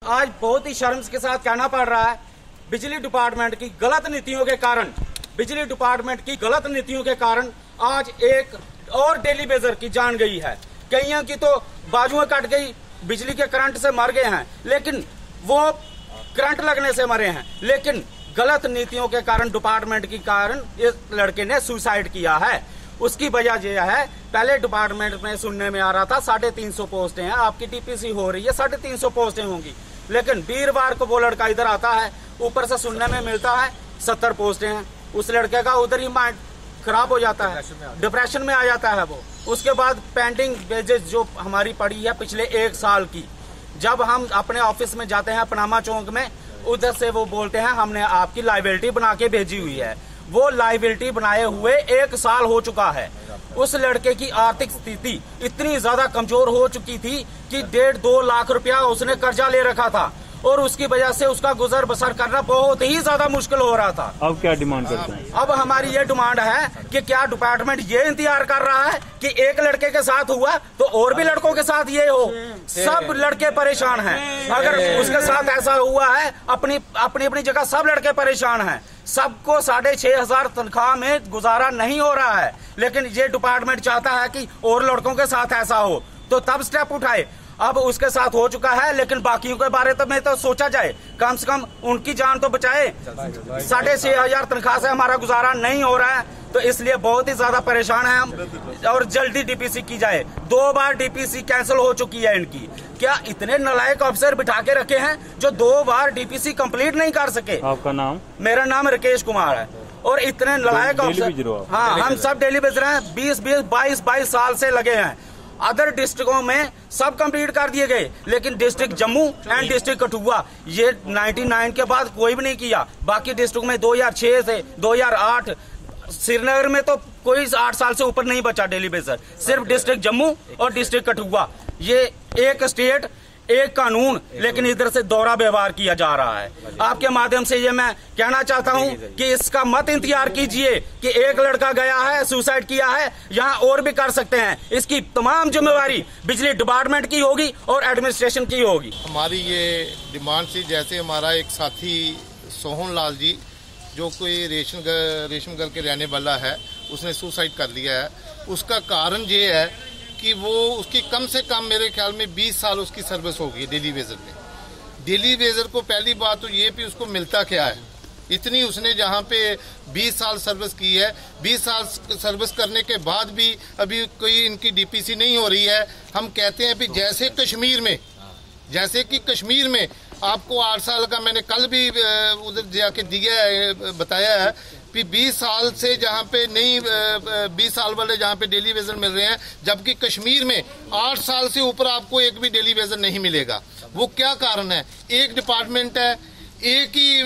आज बहुत ही शर्म के साथ कहना पड़ रहा है, बिजली डिपार्टमेंट की गलत नीतियों के कारण आज एक और डेली बेजर की जान गई है। कईयों की तो बाजुएं कट गई, बिजली के करंट से मर गए हैं, लेकिन वो करंट लगने से मरे हैं। लेकिन गलत नीतियों के कारण, डिपार्टमेंट के कारण इस लड़के ने सुसाइड किया है। उसकी वजह यह है, पहले डिपार्टमेंट में सुनने में आ रहा था 350 पोस्टें हैं, आपकी टीपीसी हो रही है 350 पोस्टें होंगी, लेकिन वीरवार को वो लड़का इधर आता है, ऊपर से सुनने में मिलता है 70 पोस्टें हैं। उस लड़के का उधर ही माइंड खराब हो जाता है, डिप्रेशन में आ जाता है वो। उसके बाद पेंडिंग वेजेस जो हमारी पड़ी है पिछले 1 साल की, जब हम अपने ऑफिस में जाते हैं पनामा चौक में, उधर से वो बोलते हैं हमने आपकी लाइबिलिटी बना के भेजी हुई है। वो लाइबिलिटी बनाए हुए 1 साल हो चुका है। उस लड़के की आर्थिक स्थिति इतनी ज्यादा कमजोर हो चुकी थी कि 1.5-2 लाख रुपया उसने कर्जा ले रखा था, और उसकी वजह से उसका गुजर बसर करना बहुत ही ज्यादा मुश्किल हो रहा था। अब क्या डिमांड करते हैं? अब हमारी ये डिमांड है कि क्या डिपार्टमेंट ये इंतजार कर रहा है कि एक लड़के के साथ हुआ तो और भी लड़कों के साथ ये हो? सब लड़के परेशान हैं। अगर उसके साथ ऐसा हुआ है, अपनी अपनी जगह सब लड़के परेशान हैं। सबको 6,500 तनख्वाह में गुजारा नहीं हो रहा है, लेकिन ये डिपार्टमेंट चाहता है कि और लड़कों के साथ ऐसा हो, तो तब स्टेप उठाए। अब उसके साथ हो चुका है, लेकिन बाकियों के बारे में तो सोचा जाए, कम से कम उनकी जान तो बचाए। 6,500 तनख्वाह से हमारा गुजारा नहीं हो रहा है, तो इसलिए बहुत ही ज्यादा परेशान हैं हम, और जल्दी डीपीसी की जाए। 2 बार डीपीसी कैंसिल हो चुकी है इनकी। क्या इतने नालायक अफसर बिठा के रखे हैं जो 2 बार डीपीसी कंप्लीट नहीं कर सके? आपका नाम? मेरा नाम राकेश कुमार है। और इतने नालायक अफसर, हाँ, हम सब डेली बेच रहे हैं। 22 साल से लगे हैं। अदर डिस्ट्रिक्टों में सब कंप्लीट कर दिए गए, लेकिन district Jammu and district Kathua ये 99 के बाद कोई भी नहीं किया। बाकी डिस्ट्रिक्ट में 2006 से 2008, श्रीनगर में तो कोई 8 साल से ऊपर नहीं बचा डेली बेसर। सिर्फ डिस्ट्रिक्ट जम्मू और डिस्ट्रिक्ट कठुआ, ये एक स्टेट एक कानून, लेकिन इधर से दौरा व्यवहार किया जा रहा है। आपके माध्यम से ये मैं कहना चाहता हूं कि इसका मत इंतजार कीजिए कि एक लड़का गया है, सुसाइड किया है, यहाँ और भी कर सकते हैं। इसकी तमाम जिम्मेवारी बिजली डिपार्टमेंट की होगी और एडमिनिस्ट्रेशन की होगी। हमारी ये डिमांड थी, जैसे हमारा एक साथी सोहन लाल जी, जो कोई रेशम घर के रहने वाला है, उसने सुसाइड कर लिया है। उसका कारण ये है कि वो उसकी कम से कम मेरे ख्याल में 20 साल उसकी सर्विस होगी डेली वेजर में। डेली वेजर को पहली बात तो ये भी उसको मिलता क्या है, इतनी उसने जहाँ पे 20 साल सर्विस की है, 20 साल सर्विस करने के बाद भी अभी कोई इनकी डीपीसी नहीं हो रही है। हम कहते हैं भी जैसे कि कश्मीर में आपको 8 साल का, मैंने कल भी उधर जाके दिया है, बताया है कि 20 साल से जहाँ पे नहीं, 20 साल वाले जहाँ पे डेली वेजर मिल रहे हैं, जबकि कश्मीर में 8 साल से ऊपर आपको एक भी डेली वेजर नहीं मिलेगा। वो क्या कारण है? एक डिपार्टमेंट है, एक ही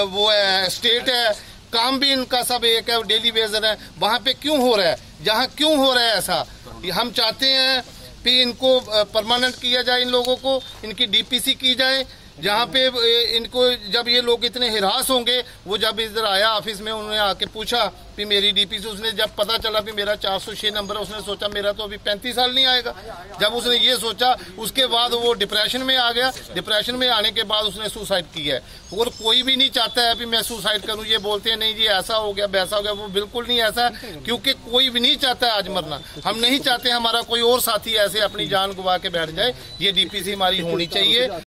वो है, स्टेट है, काम भी इनका सब एक है, डेली वेजर है। वहाँ पे क्यों हो रहा है? जहाँ क्यों हो रहा है ऐसा? हम चाहते हैं कि इनको परमानेंट किया जाए, इन लोगों को इनकी डीपीसी की जाए। जहाँ पे इनको, जब ये लोग इतने हिरास होंगे, वो जब इधर आया ऑफिस में, उन्होंने आके पूछा कि मेरी डीपीसी, उसने जब पता चला कि मेरा 406 नंबर है, उसने सोचा मेरा तो अभी 35 साल नहीं आएगा। जब उसने ये सोचा, उसके बाद वो डिप्रेशन में आ गया। डिप्रेशन में आने के बाद उसने सुसाइड किया है। और कोई भी नहीं चाहता है कि मैं सुसाइड करूँ। ये बोलते हैं नहीं जी ऐसा हो गया, वैसा हो गया। वो बिल्कुल नहीं ऐसा, क्योंकि कोई भी नहीं चाहता है आज मरना। हम नहीं चाहते हमारा कोई और साथी ऐसे अपनी जान गंवा के बैठ जाए। ये डीपीसी हमारी होनी चाहिए।